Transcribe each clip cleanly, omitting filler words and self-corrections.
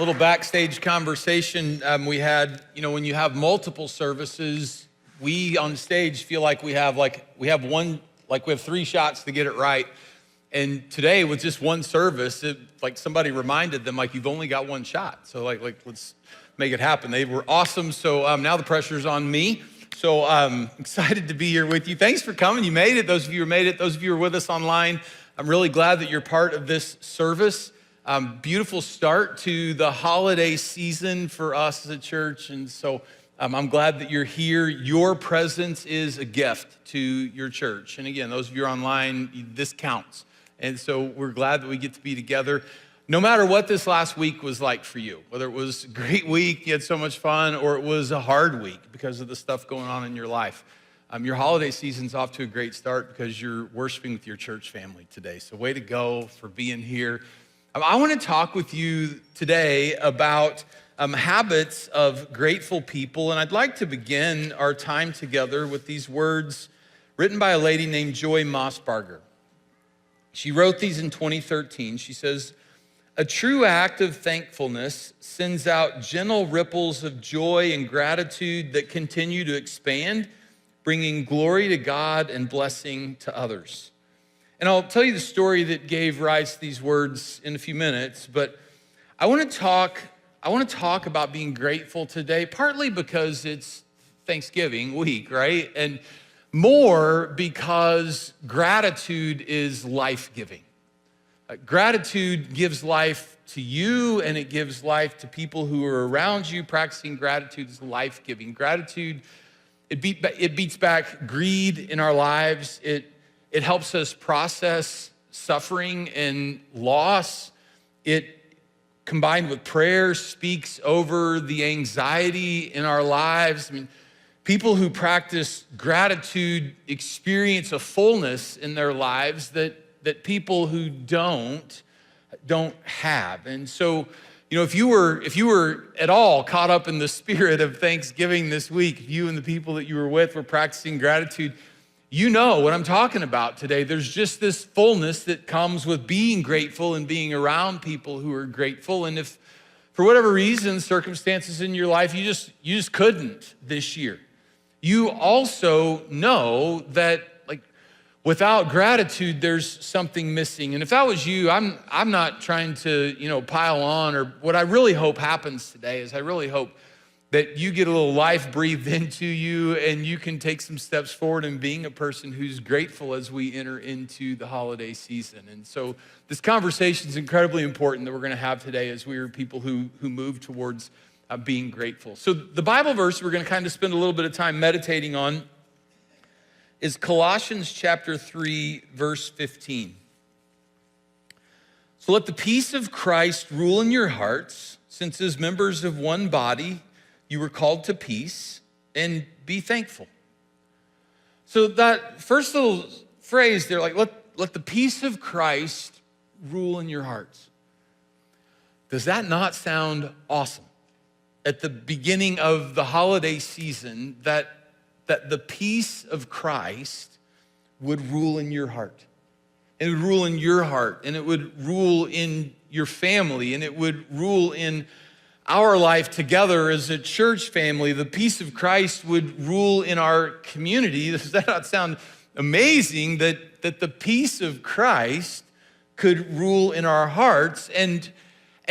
Little backstage conversation we had. When you have multiple services, we on stage feel like we have three shots to get it right. And today with just one service, somebody reminded them you've only got one shot. So let's make it happen. They were awesome. So now the pressure's on me. So I'm excited to be here with you. Thanks for coming. You made it. Those of you who made it, those of you who are with us online, I'm really glad that you're part of this service. Beautiful start to the holiday season for us as a church. And so I'm glad that you're here. Your presence is a gift to your church. And again, those of you who are online, this counts. And so we're glad that we get to be together. No matter what this last week was like for you, whether it was a great week, you had so much fun, or it was a hard week because of the stuff going on in your life. Your holiday season's off to a great start because you're worshiping with your church family today. So way to go for being here. I want to talk with you today about habits of grateful people. And I'd like to begin our time together with these words written by a lady named Joy Mossbarger. She wrote these in 2013. She says, "A true act of thankfulness sends out gentle ripples of joy and gratitude that continue to expand, bringing glory to God and blessing to others." And I'll tell you the story that gave rise to these words in a few minutes, but I want to talk about being grateful today, partly because it's Thanksgiving week, right? And more because gratitude is life-giving. Gratitude gives life to you, and it gives life to people who are around you. Practicing gratitude is life-giving. Gratitude, it beats back greed in our lives. It helps us process suffering and loss. It, combined with prayer, speaks over the anxiety in our lives. I mean, people who practice gratitude experience a fullness in their lives that people who don't have. And so, if you were at all caught up in the spirit of Thanksgiving this week, if you and the people that you were with were practicing gratitude, you know what I'm talking about today. There's just this fullness that comes with being grateful and being around people who are grateful. And if for whatever reason, circumstances in your life, you just couldn't this year, you also know that without gratitude, there's something missing. And if that was you, I'm not trying to, pile on, or what I really hope happens today is I really hope that you get a little life breathed into you and you can take some steps forward in being a person who's grateful as we enter into the holiday season. And so this conversation is incredibly important that we're gonna have today as we are people who move towards being grateful. So the Bible verse we're gonna kind of spend a little bit of time meditating on is Colossians chapter 3, verse 15. "So let the peace of Christ rule in your hearts, since as members of one body, you were called to peace, and be thankful." So that first little phrase there, let the peace of Christ rule in your hearts. Does that not sound awesome? At the beginning of the holiday season, that the peace of Christ would rule in your heart. It would rule in your heart, and it would rule in your family, and it would rule in our life together as a church family. The peace of Christ would rule in our community. Does that not sound amazing that the peace of Christ could rule in our hearts? And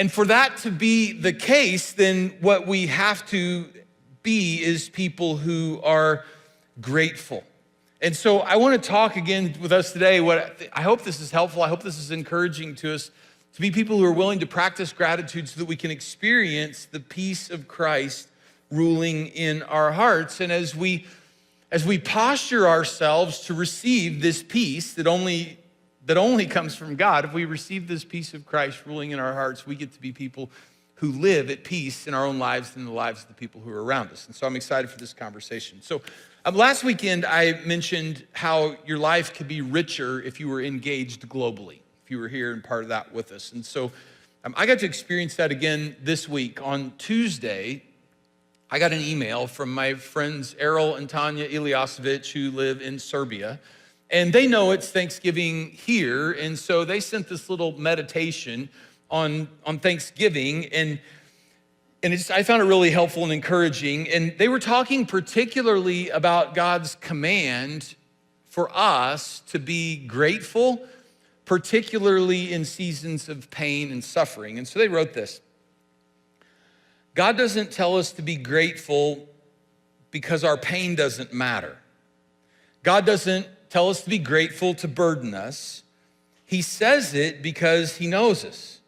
for that to be the case, then what we have to be is people who are grateful. And so I want to talk again with us today. I hope this is helpful. I hope this is encouraging to us to be people who are willing to practice gratitude so that we can experience the peace of Christ ruling in our hearts. And as we posture ourselves to receive this peace that only comes from God, if we receive this peace of Christ ruling in our hearts, we get to be people who live at peace in our own lives and in the lives of the people who are around us. And so I'm excited for this conversation. So last weekend, I mentioned how your life could be richer if you were engaged globally, if you were here and part of that with us. And so I got to experience that again this week. On Tuesday, I got an email from my friends Errol and Tanya Ilyasovic, who live in Serbia. And they know it's Thanksgiving here. And so they sent this little meditation on Thanksgiving. And And I found it really helpful and encouraging. And they were talking particularly about God's command for us to be grateful, particularly in seasons of pain and suffering. And so they wrote this: God doesn't tell us to be grateful because our pain doesn't matter. God doesn't tell us to be grateful to burden us. He says it because he knows us.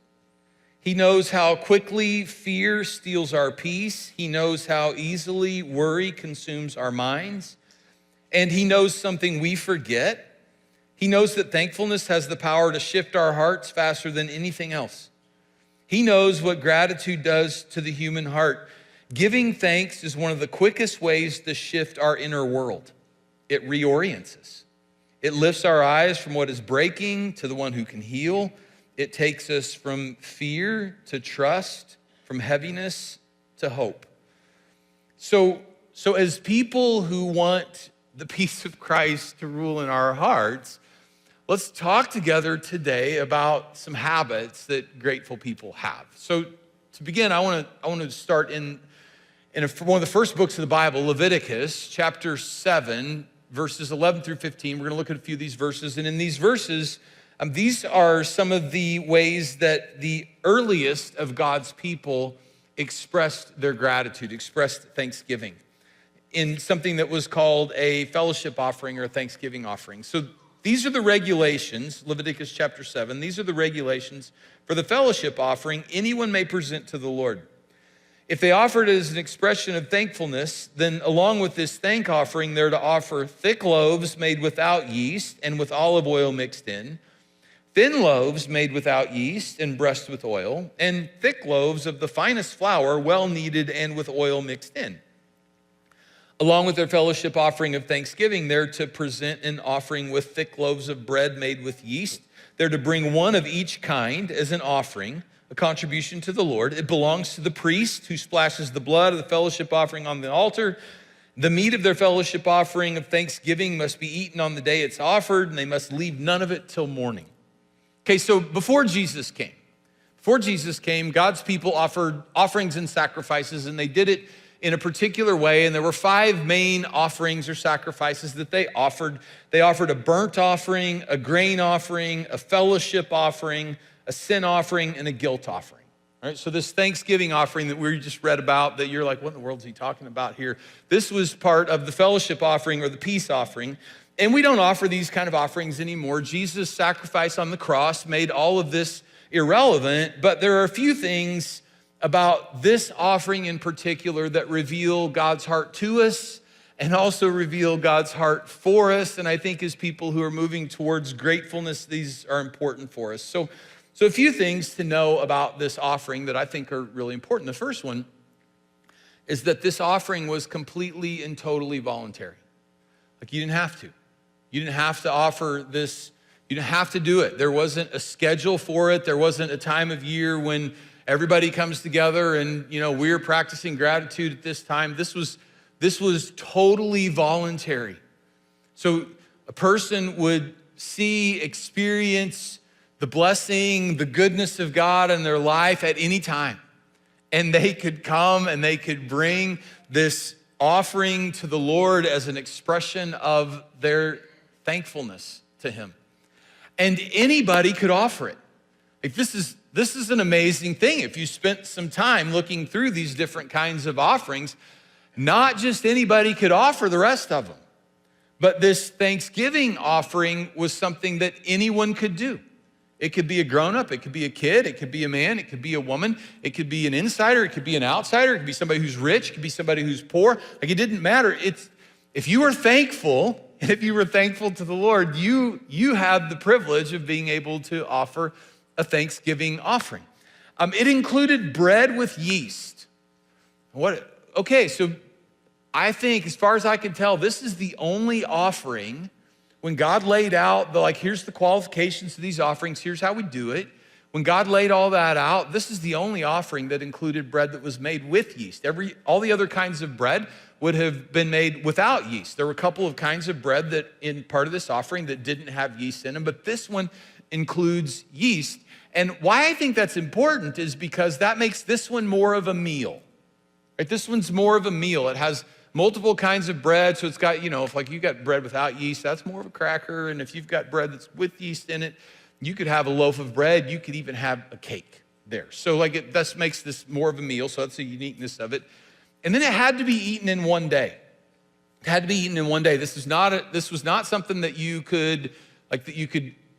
He knows how quickly fear steals our peace. He knows how easily worry consumes our minds. And he knows something we forget. He knows that thankfulness has the power to shift our hearts faster than anything else. He knows what gratitude does to the human heart. Giving thanks is one of the quickest ways to shift our inner world. It reorients us. It lifts our eyes from what is breaking to the one who can heal. It takes us from fear to trust, from heaviness to hope. So as people who want the peace of Christ to rule in our hearts, let's talk together today about some habits that grateful people have. So to begin, I want to start in one of the first books of the Bible, Leviticus, chapter 7, verses 11 through 15. We're going to look at a few of these verses. And in these verses, these are some of the ways that the earliest of God's people expressed their gratitude, expressed thanksgiving in something that was called a fellowship offering or a thanksgiving offering. So these are the regulations, Leviticus chapter 7. These are the regulations for the fellowship offering anyone may present to the Lord. If they offer it as an expression of thankfulness, then along with this thank offering, they're to offer thick loaves made without yeast and with olive oil mixed in, thin loaves made without yeast and brushed with oil, and thick loaves of the finest flour, well kneaded and with oil mixed in. Along with their fellowship offering of thanksgiving, they're to present an offering with thick loaves of bread made with yeast. They're to bring one of each kind as an offering, a contribution to the Lord. It belongs to the priest who splashes the blood of the fellowship offering on the altar. The meat of their fellowship offering of thanksgiving must be eaten on the day it's offered, and they must leave none of it till morning. Okay, so before Jesus came, God's people offered offerings and sacrifices, and they did it in a particular way, and there were 5 main offerings or sacrifices that they offered. They offered a burnt offering, a grain offering, a fellowship offering, a sin offering, and a guilt offering. All right, so this Thanksgiving offering that we just read about, that you're like, what in the world is he talking about here? This was part of the fellowship offering or the peace offering. And we don't offer these kind of offerings anymore. Jesus' sacrifice on the cross made all of this irrelevant, but there are a few things about this offering in particular that reveal God's heart to us and also reveal God's heart for us. And I think as people who are moving towards gratefulness, these are important for us. So a few things to know about this offering that I think are really important. The first one is that this offering was completely and totally voluntary. Like, you didn't have to. You didn't have to offer this. You didn't have to do it. There wasn't a schedule for it. There wasn't a time of year when everybody comes together and, we're practicing gratitude at this time. This was totally voluntary. So a person would experience the blessing, the goodness of God in their life at any time. And they could come and they could bring this offering to the Lord as an expression of their thankfulness to him. And anybody could offer it. Like, this is an amazing thing. If you spent some time looking through these different kinds of offerings, not just anybody could offer the rest of them, but this Thanksgiving offering was something that anyone could do. It could be a grown-up, it could be a kid, it could be a man, it could be a woman, it could be an insider, it could be an outsider, it could be somebody who's rich, it could be somebody who's poor. Like, it didn't matter. If you were thankful, and if you were thankful to the Lord, you had the privilege of being able to offer a Thanksgiving offering. It included bread with yeast. Okay, so I think, as far as I can tell, this is the only offering when God laid out here's the qualifications of these offerings, here's how we do it. When God laid all that out, this is the only offering that included bread that was made with yeast. All the other kinds of bread would have been made without yeast. There were a couple of kinds of bread that in part of this offering that didn't have yeast in them, but this one includes yeast. And why I think that's important is because that makes this one more of a meal. Right? This one's more of a meal. It has multiple kinds of bread. So it's got, if like you got bread without yeast, that's more of a cracker. And if you've got bread that's with yeast in it, you could have a loaf of bread. You could even have a cake there. So like that makes this more of a meal. So that's the uniqueness of it. And then it had to be eaten in one day. It had to be eaten in one day. This was not something that you could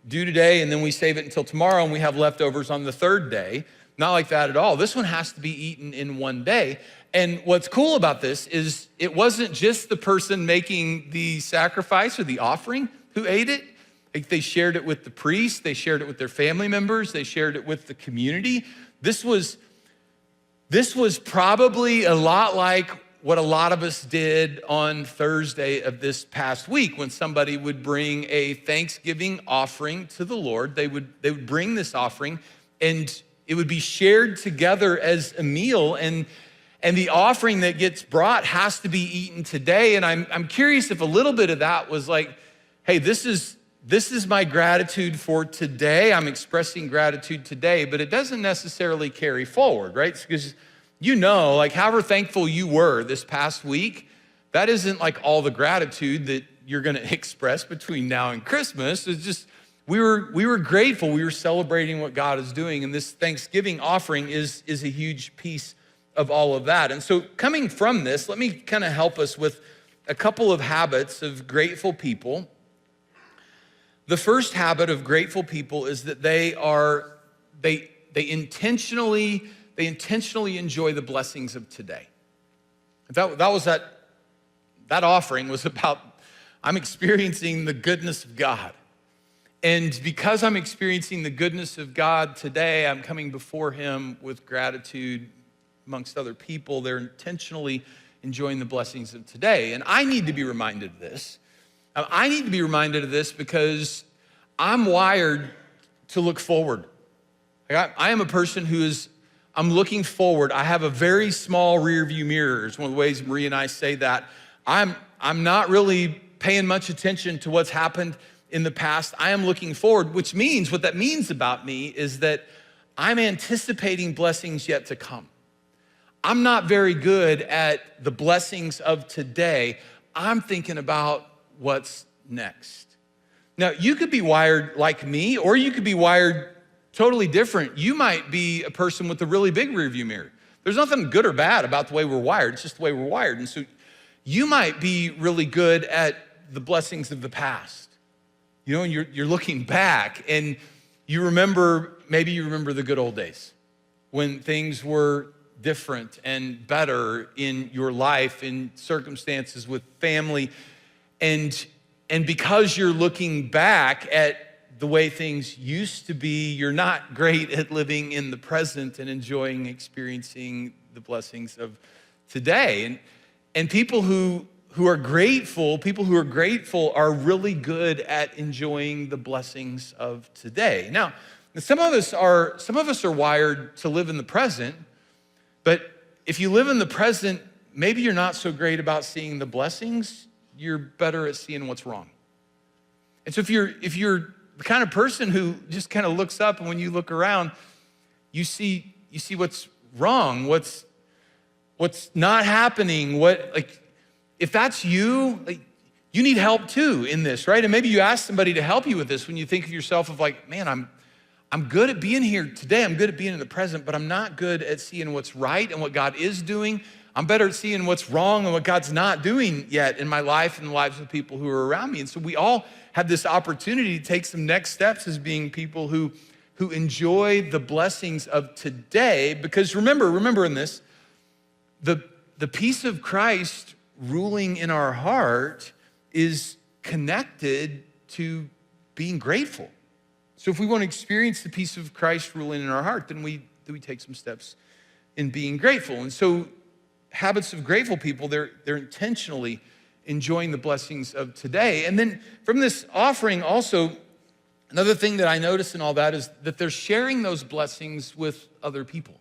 do today and then we save it until tomorrow and we have leftovers on the third day. Not like that at all. This one has to be eaten in one day. And what's cool about this is it wasn't just the person making the sacrifice or the offering who ate it. Like they shared it with the priest, they shared it with their family members, they shared it with the community. This was probably a lot like what a lot of us did on Thursday of this past week when somebody would bring a Thanksgiving offering to the Lord. They would bring this offering and it would be shared together as a meal, and the offering that gets brought has to be eaten today. And I'm curious if a little bit of that was like, hey, this is my gratitude for today. I'm expressing gratitude today, but it doesn't necessarily carry forward, right? Because like however thankful you were this past week, that isn't like all the gratitude that you're gonna express between now and Christmas. It's just, we were grateful, we were celebrating what God is doing, and this Thanksgiving offering is a huge piece of all of that. And so coming from this, let me kind of help us with a couple of habits of grateful people. The first habit of grateful people is that they intentionally enjoy the blessings of today. That offering was about, I'm experiencing the goodness of God. And because I'm experiencing the goodness of God today, I'm coming before him with gratitude amongst other people. They're intentionally enjoying the blessings of today. And I need to be reminded of this. I need to be reminded of this because I'm wired to look forward. I am a person I'm looking forward. I have a very small rear view mirror. It's one of the ways Marie and I say that. I'm not really paying much attention to what's happened in the past. I am looking forward, which means, what that means about me is that I'm anticipating blessings yet to come. I'm not very good at the blessings of today. I'm thinking about what's next. Now, you could be wired like me, or you could be wired totally different. You might be a person with a really big rearview mirror. There's nothing good or bad about the way we're wired. It's just the way we're wired. And so you might be really good at the blessings of the past. And you're looking back and maybe you remember the good old days when things were different and better in your life, in circumstances with family. And because you're looking back at the way things used to be, you're not great at living in the present and experiencing the blessings of today. And people who are grateful are really good at enjoying the blessings of today. Now, some of us are wired to live in the present, but if you live in the present, maybe you're not so great about seeing the blessings, you're better at seeing what's wrong. And so if you're the kind of person who just kind of looks up, and when you look around, you see what's wrong, what's not happening, if that's you, you need help too in this, right? And maybe you ask somebody to help you with this when you think of yourself of like, man, I'm good at being here today. I'm good at being in the present, but I'm not good at seeing what's right and what God is doing. I'm better at seeing what's wrong and what God's not doing yet in my life and the lives of people who are around me. And so we all have this opportunity to take some next steps as being people who enjoy the blessings of today. Because remember in this, the peace of Christ ruling in our heart is connected to being grateful. So if we want to experience the peace of Christ ruling in our heart, then we take some steps in being grateful. And so habits of grateful people, they're intentionally enjoying the blessings of today. And then from this offering also, another thing that I notice in all that is that they're sharing those blessings with other people.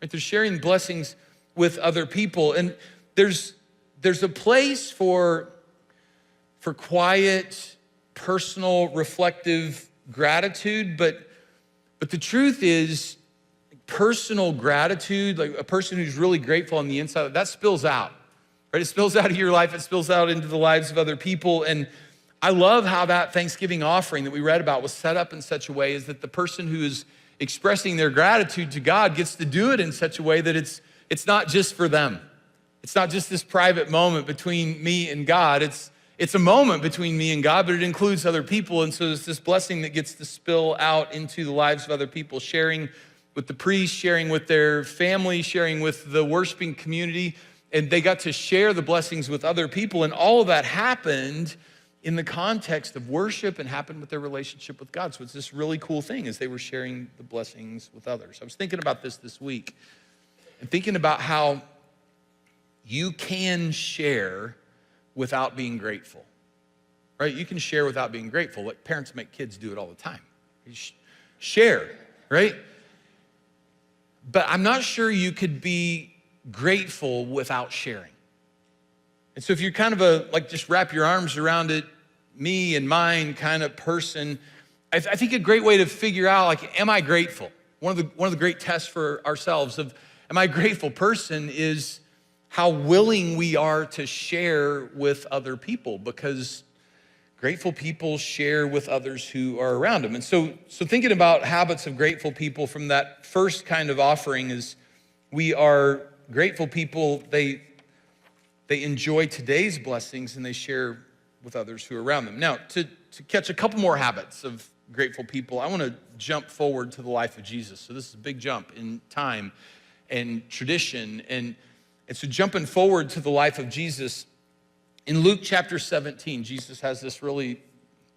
Right? They're sharing blessings with other people. And there's a place for quiet, personal, reflective gratitude, but the truth is personal gratitude, like a person who's really grateful on the inside, that spills out, right? It spills out of your life, it spills out into the lives of other people. And I love how that Thanksgiving offering that we read about was set up in such a way is that the person who is expressing their gratitude to God gets to do it in such a way that it's not just for them. It's not just this private moment between me and God. It's a moment between me and God, but it includes other people. And so there's this blessing that gets to spill out into the lives of other people, sharing with the priest, sharing with their family, sharing with the worshiping community. And they got to share the blessings with other people. And all of that happened in the context of worship and happened with their relationship with God. So it's this really cool thing as they were sharing the blessings with others. I was thinking about this week and thinking about how you can share without being grateful, right? You can share without being grateful. Like parents make kids do it all the time. You share, right? But I'm not sure you could be grateful without sharing. And so if you're kind of just wrap your arms around it, me and mine kind of person, I think a great way to figure out, am I grateful? One of the great tests for ourselves of, am I a grateful person is how willing we are to share with other people, because grateful people share with others who are around them. And so thinking about habits of grateful people from that first kind of offering is we are grateful people, they enjoy today's blessings and they share with others who are around them. Now, to catch a couple more habits of grateful people, I want to jump forward to the life of Jesus. So this is a big jump in time and tradition. And so jumping forward to the life of Jesus, in Luke chapter 17, Jesus has this really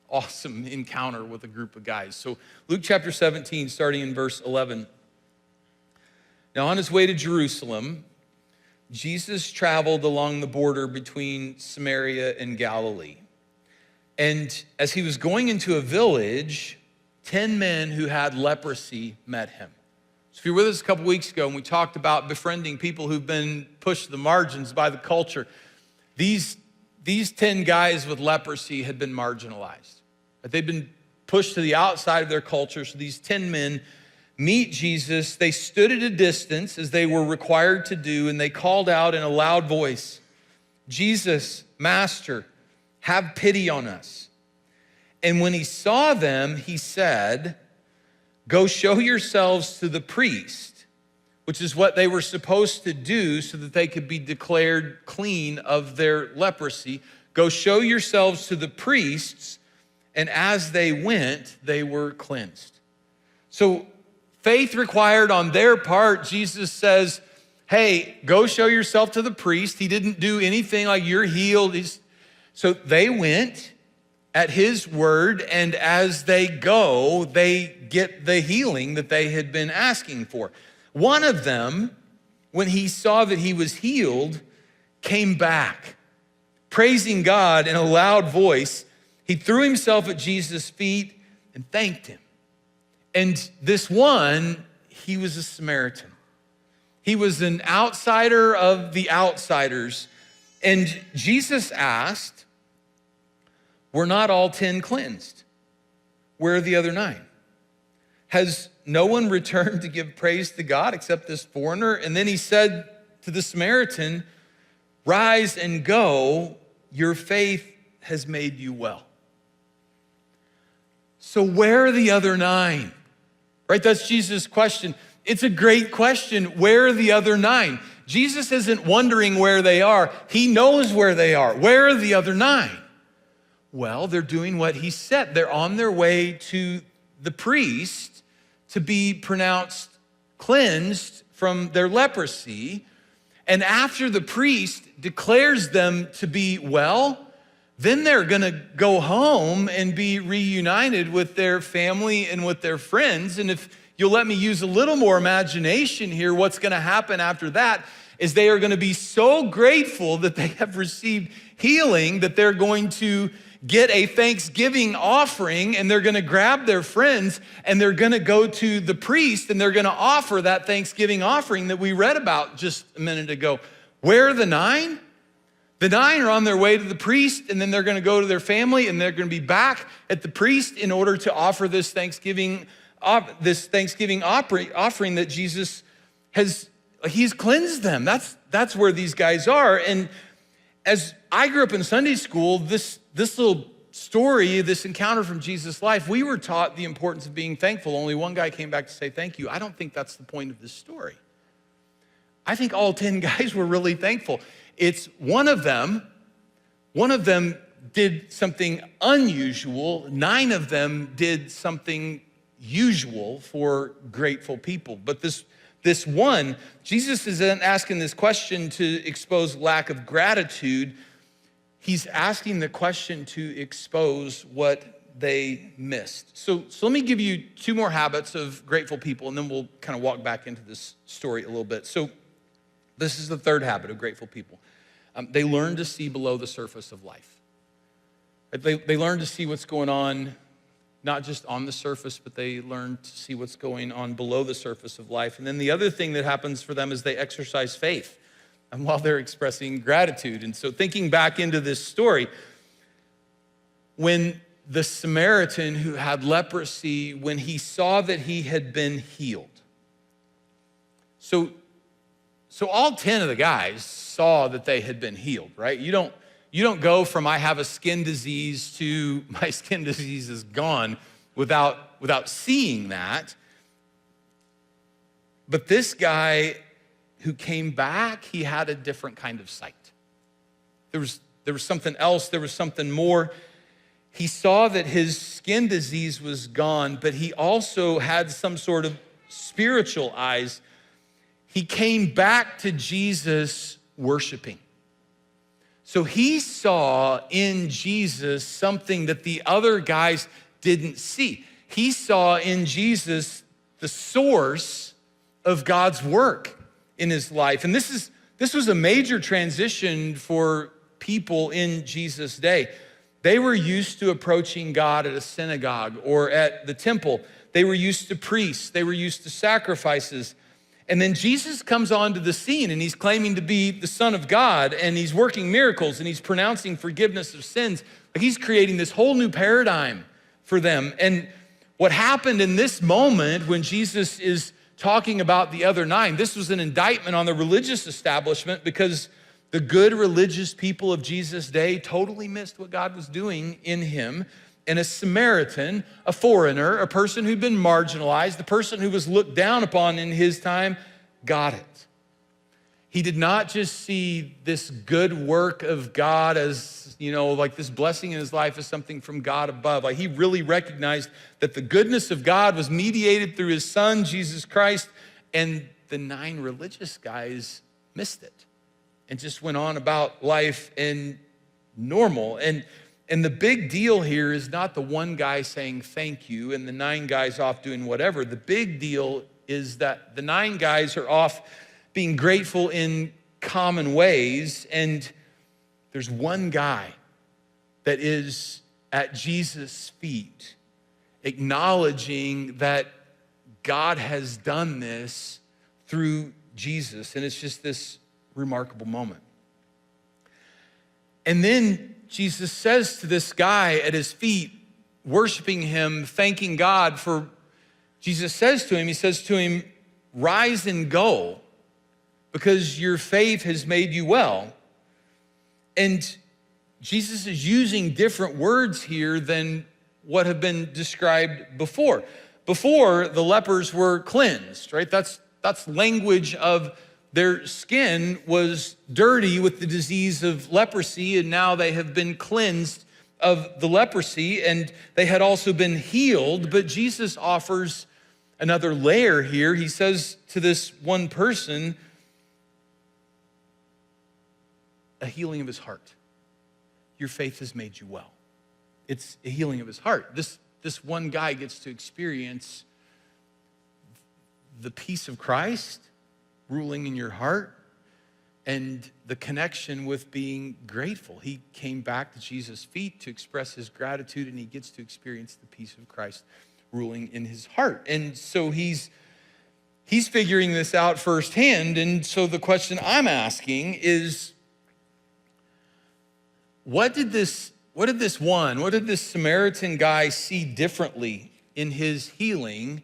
awesome encounter with a group of guys. So Luke chapter 17, starting in verse 11. Now on his way to Jerusalem, Jesus traveled along the border between Samaria and Galilee. And as he was going into a village, 10 men who had leprosy met him. So if you were with us a couple weeks ago and we talked about befriending people who've been pushed to the margins by the culture, these 10 guys with leprosy had been marginalized. They'd been pushed to the outside of their culture. So these 10 men meet Jesus. They stood at a distance as they were required to do, and they called out in a loud voice, "Jesus, Master, have pity on us." And when he saw them, he said, "Go show yourselves to the priest," which is what they were supposed to do so that they could be declared clean of their leprosy. "Go show yourselves to the priests." And as they went, they were cleansed. So faith required on their part, Jesus says, hey, go show yourself to the priest. He didn't do anything like you're healed. So they went at his word, and as they go, they get the healing that they had been asking for. One of them, when he saw that he was healed, came back, praising God in a loud voice. He threw himself at Jesus' feet and thanked him. And this one, he was a Samaritan. He was an outsider of the outsiders. And Jesus asked, were not all 10 cleansed? Where are the other 9? Has no one returned to give praise to God except this foreigner? And then he said to the Samaritan, rise and go, your faith has made you well. So where are the other 9? Right, that's Jesus' question. It's a great question. Where are the other 9? Jesus isn't wondering where they are. He knows where they are. Where are the other 9? Well, they're doing what he said. They're on their way to the priest to be pronounced cleansed from their leprosy. And after the priest declares them to be well, then they're gonna go home and be reunited with their family and with their friends. And if you'll let me use a little more imagination here, what's gonna happen after that is they are gonna be so grateful that they have received healing that they're going to get a Thanksgiving offering, and they're gonna grab their friends and they're gonna go to the priest and they're gonna offer that Thanksgiving offering that we read about just a minute ago. Where are the 9? The 9 are on their way to the priest, and then they're gonna go to their family, and they're gonna be back at the priest in order to offer this Thanksgiving offering that Jesus he's cleansed them. That's where these guys are. And as I grew up in Sunday school, this little story, this encounter from Jesus' life, we were taught the importance of being thankful. Only one guy came back to say thank you. I don't think that's the point of this story. I think all 10 guys were really thankful. It's one of them did something unusual. 9 of them did something usual for grateful people. But this one, Jesus isn't asking this question to expose lack of gratitude. He's asking the question to expose what they missed. So let me give you 2 more habits of grateful people, and then we'll kind of walk back into this story a little bit. So this is the 3rd habit of grateful people. They learn to see below the surface of life. They learn to see what's going on, not just on the surface, but they learn to see what's going on below the surface of life. And then the other thing that happens for them is they exercise faith while they're expressing gratitude. And so thinking back into this story, when the Samaritan who had leprosy, when he saw that he had been healed. So all 10 of the guys saw that they had been healed, right? You don't go from I have a skin disease to my skin disease is gone without seeing that. But this guy who came back, he had a different kind of sight. There was something else, there was something more. He saw that his skin disease was gone, but he also had some sort of spiritual eyes. He came back to Jesus worshiping. So he saw in Jesus something that the other guys didn't see. He saw in Jesus the source of God's work in his life. And this was a major transition for people in Jesus' day. They were used to approaching God at a synagogue or at the temple. They were used to priests. They were used to sacrifices. And then Jesus comes onto the scene and he's claiming to be the Son of God, and he's working miracles and he's pronouncing forgiveness of sins. He's creating this whole new paradigm for them. And what happened in this moment when Jesus is talking about the other 9, this was an indictment on the religious establishment, because the good religious people of Jesus' day totally missed what God was doing in him. And a Samaritan, a foreigner, a person who'd been marginalized, the person who was looked down upon in his time, got it. He did not just see this good work of God as, like this blessing in his life as something from God above. Like, he really recognized that the goodness of God was mediated through his Son, Jesus Christ, and the 9 religious guys missed it and just went on about life and normal. And the big deal here is not the one guy saying thank you and the 9 guys off doing whatever. The big deal is that the 9 guys are off being grateful in common ways, and there's one guy that is at Jesus' feet, acknowledging that God has done this through Jesus. And it's just this remarkable moment. And then Jesus says to this guy at his feet, worshiping him, thanking God for, Jesus says to him, rise and go, because your faith has made you well. And Jesus is using different words here than what have been described before. Before, the lepers were cleansed, right? That's language of their skin was dirty with the disease of leprosy, and now they have been cleansed of the leprosy, and they had also been healed. But Jesus offers another layer here. He says to this one person, a healing of his heart. Your faith has made you well. It's a healing of his heart. This one guy gets to experience the peace of Christ ruling in your heart and the connection with being grateful. He came back to Jesus' feet to express his gratitude, and he gets to experience the peace of Christ ruling in his heart. And so he's figuring this out firsthand. And so the question I'm asking is, what did this Samaritan guy see differently in his healing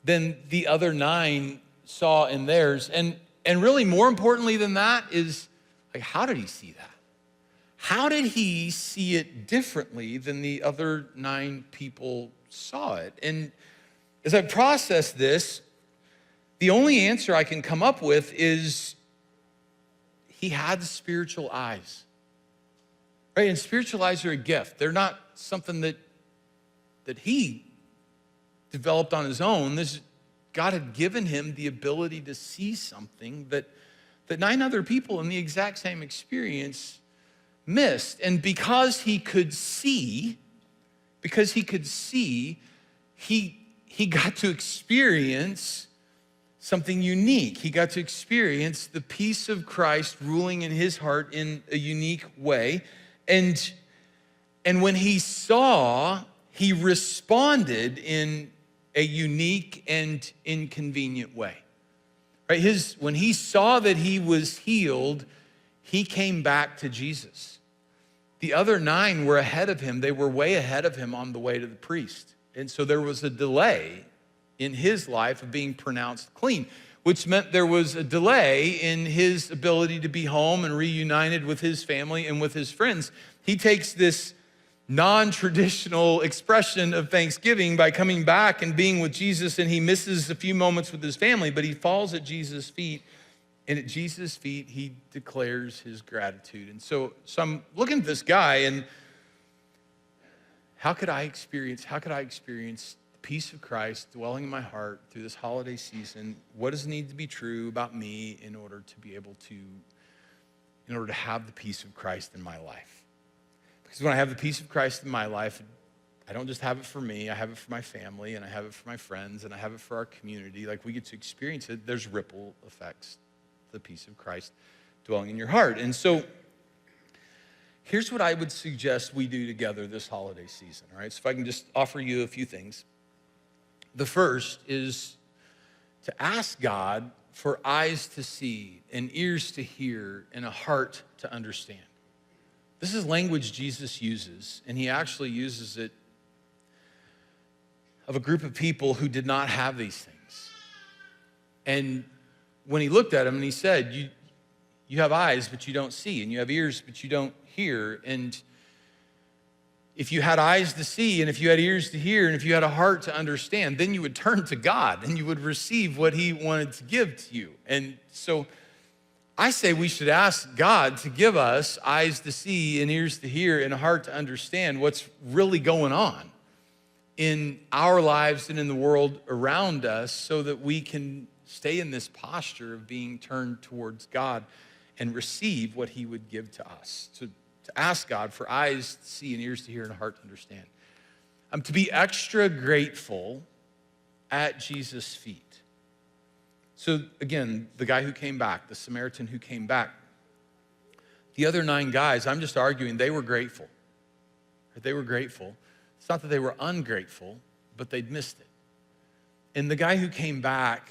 than the other 9 saw in theirs? And really more importantly than that is, like, how did he see that? How did he see it differently than the other 9 people saw it? And as I process this, the only answer I can come up with is he had spiritual eyes. Right? And spiritual eyes are a gift. They're not something that he developed on his own. God had given him the ability to see something that 9 other people in the exact same experience missed. And because he could see, he got to experience something unique. He got to experience the peace of Christ ruling in his heart in a unique way. And when he saw, he responded in a unique and inconvenient way. Right? When he saw that he was healed, he came back to Jesus. The other 9 were ahead of him. They were way ahead of him on the way to the priest. And so there was a delay in his life of being pronounced clean, which meant there was a delay in his ability to be home and reunited with his family and with his friends. He takes this non-traditional expression of Thanksgiving by coming back and being with Jesus, and he misses a few moments with his family, but he falls at Jesus' feet, and at Jesus' feet, he declares his gratitude. And so I'm looking at this guy, and how could I experience the peace of Christ dwelling in my heart through this holiday season? What does need to be true about me in order to have the peace of Christ in my life? Because when I have the peace of Christ in my life, I don't just have it for me, I have it for my family, and I have it for my friends, and I have it for our community. Like, we get to experience it. There's ripple effects, the peace of Christ dwelling in your heart. And so here's what I would suggest we do together this holiday season, all right? So if I can just offer you a few things. The first is to ask God for eyes to see and ears to hear and a heart to understand. This is language Jesus uses, and he actually uses it of a group of people who did not have these things. And when he looked at them and he said, you have eyes, but you don't see, and you have ears, but you don't hear. And if you had eyes to see, and if you had ears to hear, and if you had a heart to understand, then you would turn to God and you would receive what he wanted to give to you. And so I say we should ask God to give us eyes to see and ears to hear and a heart to understand what's really going on in our lives and in the world around us, so that we can stay in this posture of being turned towards God and receive what he would give to us. To ask God for eyes to see and ears to hear and a heart to understand. To be extra grateful at Jesus' feet. So again, the guy who came back, the Samaritan who came back, the other 9 guys, I'm just arguing they were grateful. They were grateful. It's not that they were ungrateful, but they'd missed it. And the guy who came back,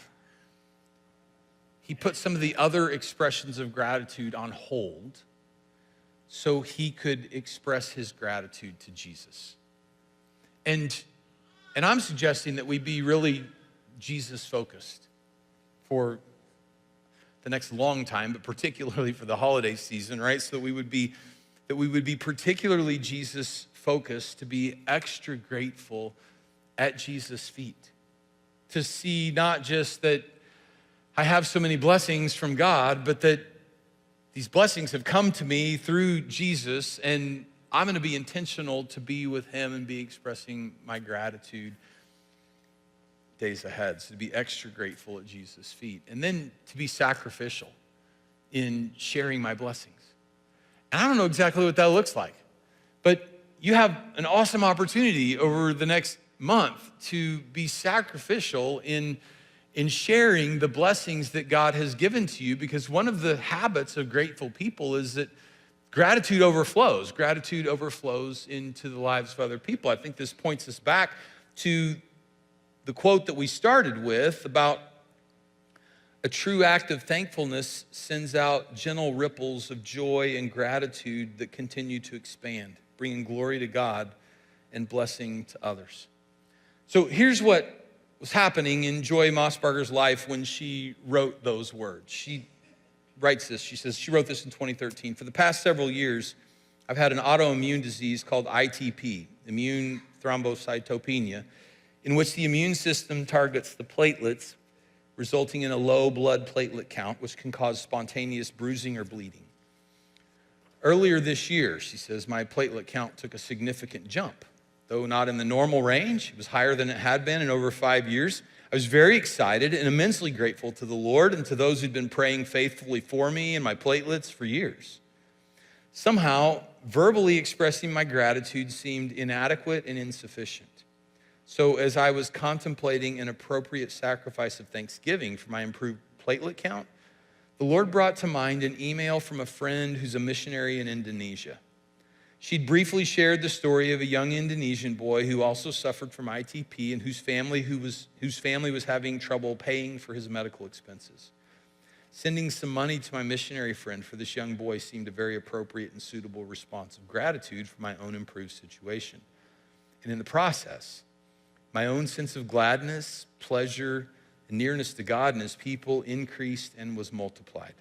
he put some of the other expressions of gratitude on hold so he could express his gratitude to Jesus. And I'm suggesting that we be really Jesus-focused for the next long time, but particularly for the holiday season, right? So that we would be particularly Jesus-focused, to be extra grateful at Jesus' feet, to see not just that I have so many blessings from God, but that these blessings have come to me through Jesus, and I'm gonna be intentional to be with him and be expressing my gratitude days ahead. So to be extra grateful at Jesus' feet, and then to be sacrificial in sharing my blessings. And I don't know exactly what that looks like, but you have an awesome opportunity over the next month to be sacrificial in sharing the blessings that God has given to you, because one of the habits of grateful people is that gratitude overflows. Gratitude overflows into the lives of other people. I think this points us back to the quote that we started with about A true act of thankfulness sends out gentle ripples of joy and gratitude that continue to expand, bringing glory to God and blessing to others. So here's what was happening in Joy Mossbarger's life when she wrote those words. She writes this. She says, she wrote this in 2013. For the past several years, I've had an autoimmune disease called ITP, immune thrombocytopenia, in which the immune system targets the platelets, resulting in a low blood platelet count, which can cause spontaneous bruising or bleeding. Earlier this year, she says, my platelet count took a significant jump. Though not in the normal range, it was higher than it had been in over 5 years. I was very excited and immensely grateful to the Lord and to those who'd been praying faithfully for me and my platelets for years. Somehow, verbally expressing my gratitude seemed inadequate and insufficient. So as I was contemplating an appropriate sacrifice of thanksgiving for my improved platelet count, the Lord brought to mind an email from a friend who's a missionary in Indonesia. She'd briefly shared the story of a young Indonesian boy who also suffered from ITP and whose family was having trouble paying for his medical expenses. Sending some money to my missionary friend for this young boy seemed a very appropriate and suitable response of gratitude for my own improved situation. And in the process, my own sense of gladness, pleasure, and nearness to God and his people increased and was multiplied.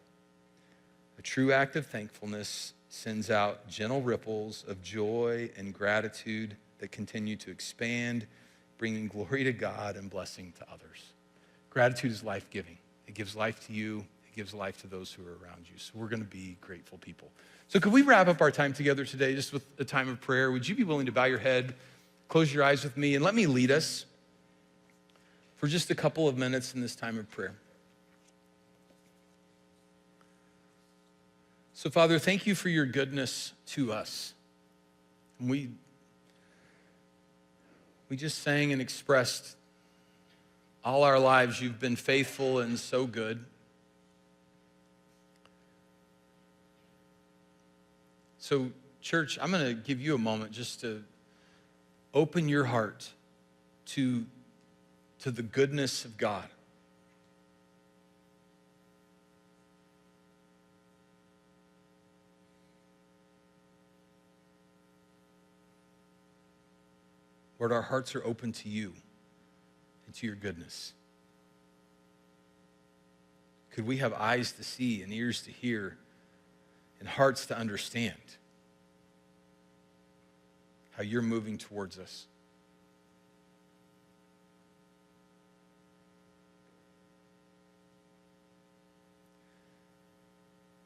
A true act of thankfulness sends out gentle ripples of joy and gratitude that continue to expand, bringing glory to God and blessing to others. Gratitude is life-giving. It gives life to you. It gives life to those who are around you. So we're going to be grateful people. So could we wrap up our time together today just with a time of prayer? Would you be willing to bow your head, close your eyes with me, and let me lead us for just a couple of minutes in this time of prayer. So, Father, thank you for your goodness to us. And we just sang and expressed all our lives you've been faithful and so good. So, church, I'm going to give you a moment just to open your heart to the goodness of God. Lord, our hearts are open to you and to your goodness. Could we have eyes to see and ears to hear and hearts to understand how you're moving towards us?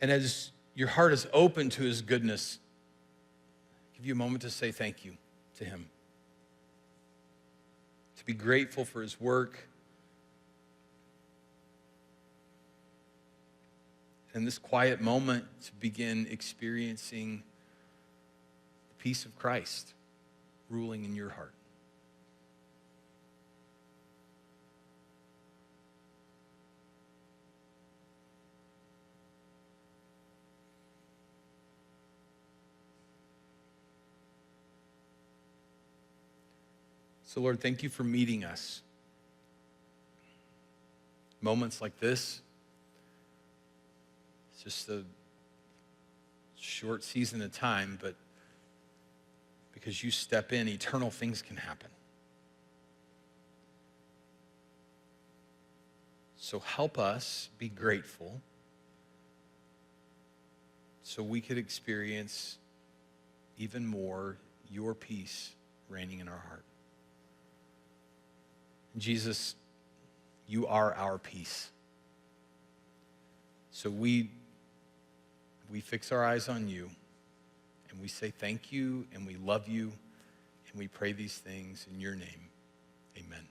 And as your heart is open to his goodness, give you a moment to say thank you to him. To be grateful for his work. And this quiet moment to begin experiencing the peace of Christ ruling in your heart. So, Lord, thank you for meeting us. Moments like this, it's just a short season of time, but because you step in, eternal things can happen. So help us be grateful so we could experience even more your peace reigning in our heart. Jesus, you are our peace. So we fix our eyes on you, and we say thank you, and we love you, and we pray these things in your name. Amen.